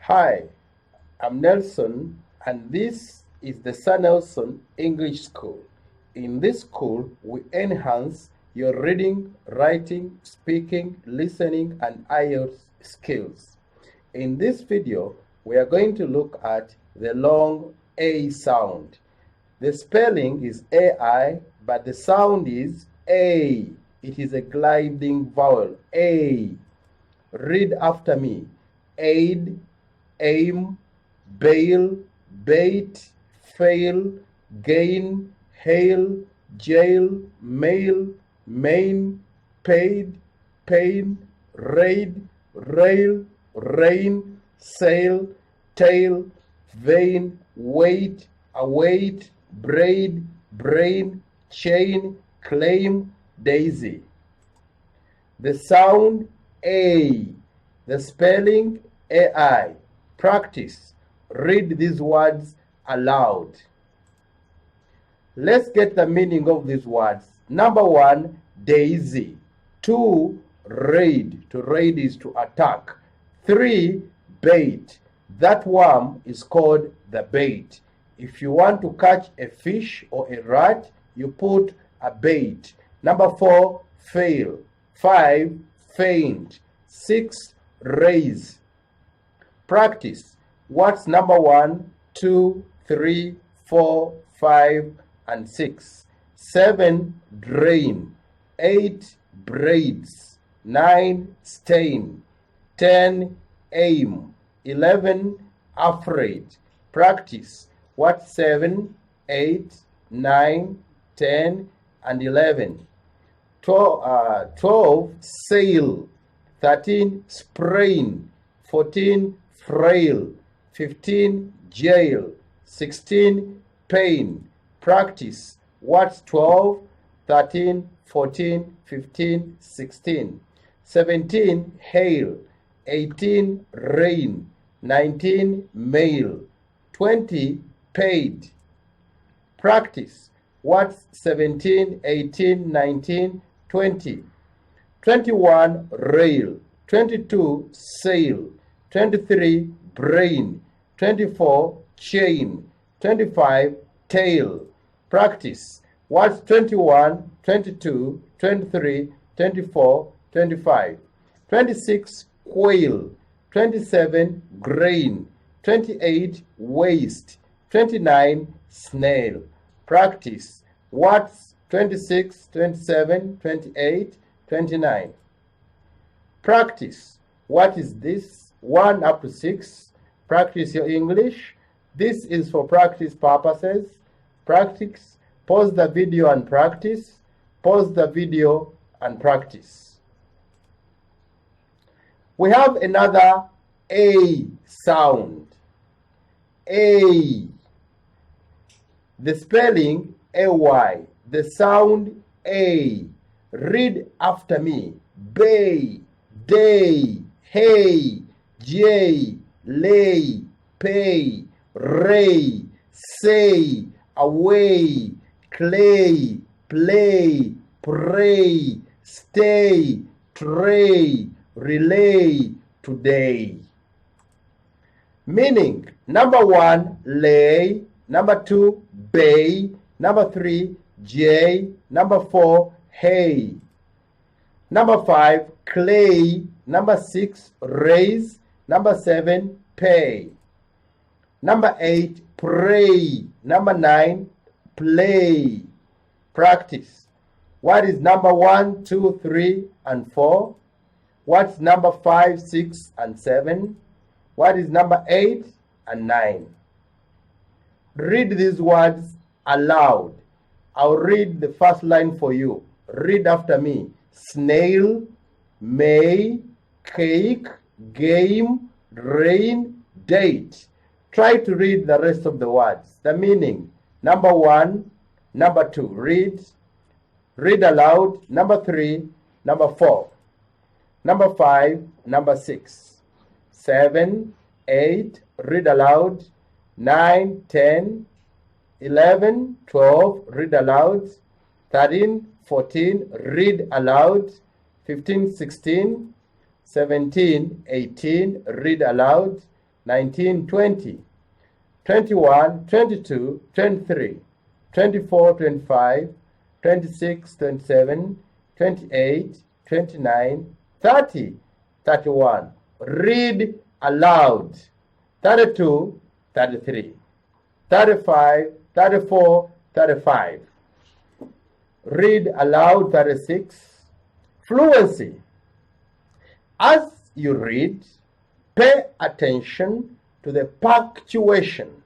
Hi, I'm Nelson, and this is the Sir Nelson English School. In this school, we enhance your reading, writing, speaking, listening, and IELTS skills. In this video, we are going to look at the long A sound. The spelling is AI, but the sound is A. It is a gliding vowel, A. Read after me. Aid, aim, bail, bait, fail, gain, hail, jail, mail, main, paid, pain, raid, rail, rain, sail, tail, vein, wait, await, braid, brain, chain, claim, daisy. The sound A, the spelling AI. Practice. Read these words aloud. Let's get the meaning of these words. Number 1, daisy. 2, raid. To raid is to attack. 3, bait. That worm is called the bait. If you want to catch a fish or a rat, you put a bait. Number 4, fail. 5, faint. 6, raise. Practice. What's number 1, 2, 3, 4, 5, and 6? 7, drain. 8, braids. 9, stain. 10, aim. 11, afraid. Practice. What's 7, 8, 9, 10, and 11? 12, sail. 13, sprain. 14, frail. 15, jail. 16, pain. Practice. What's 12, 13, 14, 15, 16? 17, hail. 18, rain. 19, mail. 20, paid. Practice. What's 17, 18, 19, 20? 21, rail. 22, sail. 23, brain. 24, chain. 25, tail. Practice. What's 21, 22, 23, 24, 25? 26, quail. 27, grain. 28, waste. 29, snail. Practice. What's 26, 27, 28, 29? Practice. What is this? 1 up to 6. Practice your English. This is for practice purposes. Practice. Pause the video and practice. Pause the video and practice. We have another A sound. A. The spelling AY. The sound A. Read after me. Bay, day, hey, jay, lay, pay, ray, say, away, clay, play, pray, stay, tray, relay, today. Meaning, number 1, lay. Number 2, bay. Number 3, jay. Number 4, hay. Number 5, clay. Number 6, raise. Number 7, pay. Number 8, pray. Number 9, play. Practice. What is number 1, 2, 3, and 4? What's number 5, 6, and 7? What is number 8 and 9? Read these words aloud. I'll read the first line for you. Read after me. Snail, May, cake, game, rain, date. Try to read the rest of the words. The meaning. Number 1, number 2. Read aloud. Number 3, number 4. Number 5, number 6. 7, 8. Read aloud. 9, 10, 11, 12. Read aloud. 13, 14. Read aloud. 15, 16. 17, 18. Read aloud. 19, 20, 21, 22, 23, 24, 25, 26, 27, 28, 29, 30, 31. Read aloud. 32, 33, 35, 34, 35. Read aloud. 36. Fluency. As you read, pay attention to the punctuation.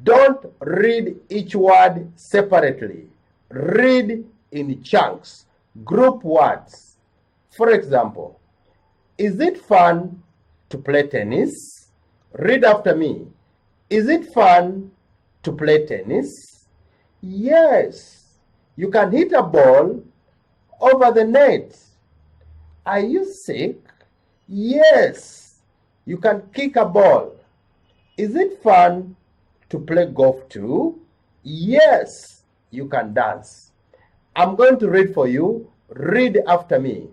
Don't read each word separately. Read in chunks. Group words. For example, is it fun to play tennis? Read after me. Is it fun to play tennis? Yes. You can hit a ball over the net. Are you sick? Yes. You can kick a ball. Is it fun to play golf too? Yes. You can dance. I'm going to read for you. Read after me.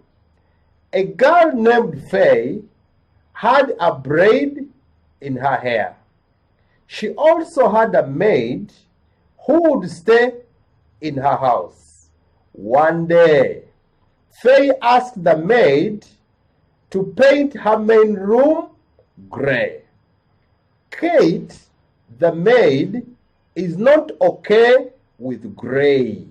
A girl named Faye had a braid in her hair. She also had a maid who would stay in her house. One day, Faye asked the maid to paint her main room gray. Kate, the maid, is not okay with gray.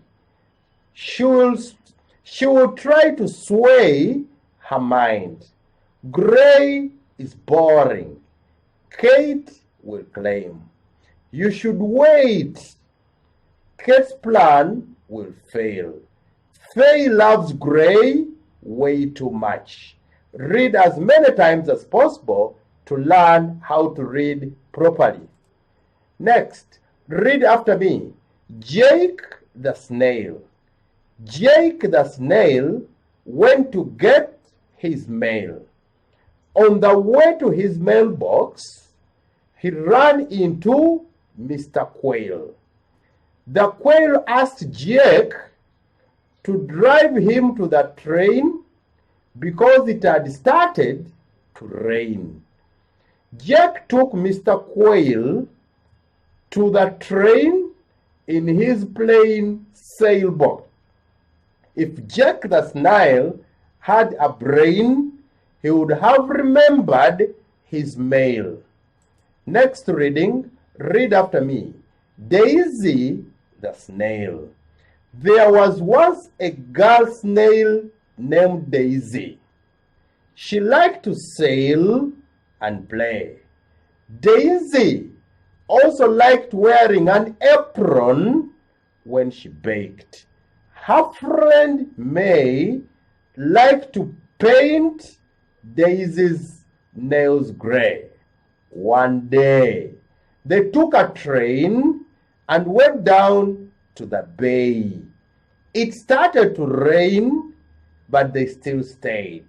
She will try to sway her mind. Gray is boring. Kate will claim. You should wait. Kate's plan will fail. Faye loves gray way too much. Read as many times as possible to learn how to read properly. Next, read after me. Jake the snail. Jake the snail went to get his mail. On the way to his mailbox, he ran into Mr. Quail. The quail asked Jake to drive him to the train because it had started to rain. Jake took Mr. Quail to the train in his plain sailboat. If Jake the snail had a brain, he would have remembered his mail. Next reading, read after me. Daisy the snail. There was once a girl snail named Daisy. She liked to sail and play. Daisy also liked wearing an apron when she baked. Her friend May liked to paint Daisy's nails gray. One day, they took a train and went down to the bay. It started to rain, but they still stayed.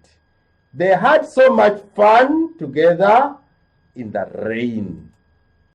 They had so much fun together in the rain.